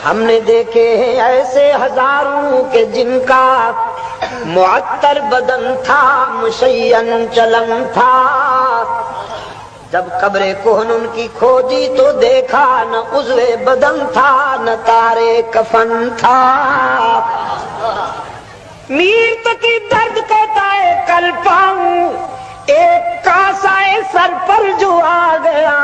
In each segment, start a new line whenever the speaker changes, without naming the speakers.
ہم نے دیکھے ہیں ایسے ہزاروں کے جن کا معطر بدن تھا، مشین چلن تھا، جب قبر کہن ان کی کھودی تو دیکھا نہ عضو بدن تھا نہ تارے کفن تھا۔ میر تکی درد کہتا ہے کل پاؤں ایک کاسائے سر پر جو آ گیا،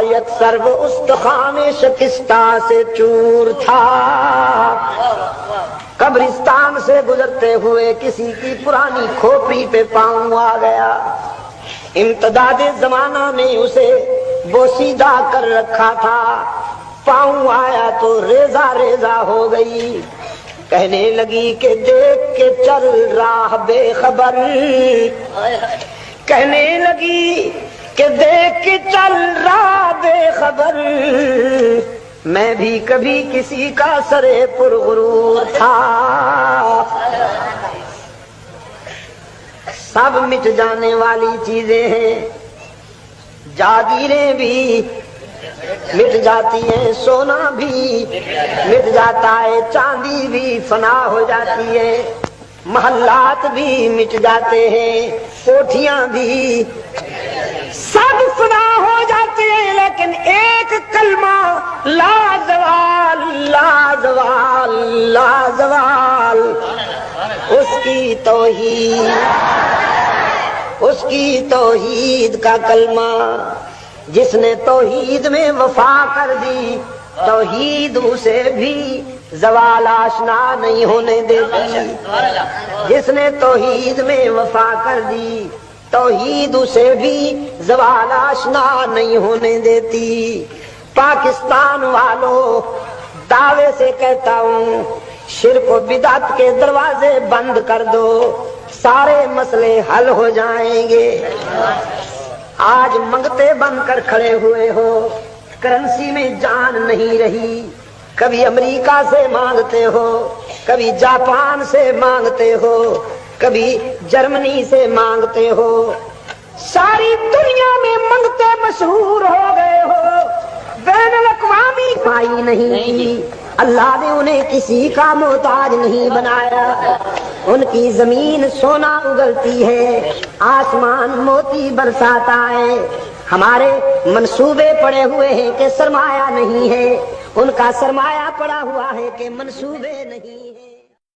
یک سرو استخوان شکستہ سے چور تھا۔ قبرستان سے گزرتے ہوئے کسی کی پرانی کھوپڑی پہ پاؤں آ گیا، امتداد زمانہ نے اسے بوسیدہ کر رکھا تھا، پاؤں آیا تو ریزہ ریزہ ہو گئی، کہنے لگی کہ دیکھ کے چل راہ بے خبر، کہنے لگی کہ دیکھ کے چل راہ بے خبر، میں بھی کبھی کسی کا سرے پرغرور تھا۔ سب مٹ جانے والی چیزیں ہیں، جاگیریں بھی مٹ جاتی ہیں، سونا بھی مٹ جاتا ہے، چاندی بھی فنا ہو جاتی ہے، محلات بھی مٹ جاتے ہیں، کوٹھیاں بھی سب فنا ہو جاتے ہیں، لیکن ایک کلمہ لا زوال لا زوال لا زوال، اس کی توحید، اس کی توحید کا کلمہ، جس نے توحید میں وفا کر دی توحید اسے بھی زوال آشنا نہیں ہونے دیتی، جس نے توحید میں وفا کر دی توحید اسے بھی زوال آشنا نہیں ہونے دیتی۔ پاکستان والوں دعوے سے کہتا ہوں شرک و بدعت کے دروازے بند کر دو، سارے مسئلے حل ہو جائیں گے۔ آج منگتے بن کر کھڑے ہوئے ہو، کرنسی میں جان نہیں رہی، کبھی امریکہ سے مانگتے ہو، کبھی جاپان سے مانگتے ہو، کبھی جرمنی سے مانگتے ہو، ساری دنیا میں منگتے مشہور ہو گئے ہو، بین الاقوامی پائی نہیں، اللہ نے انہیں کسی کا محتاج نہیں بنایا، ان کی زمین سونا اگلتی ہے، آسمان موتی برساتا ہے، ہمارے منصوبے پڑے ہوئے ہیں کہ سرمایہ نہیں ہے، ان کا سرمایہ پڑا ہوا ہے کہ منصوبے نہیں ہے۔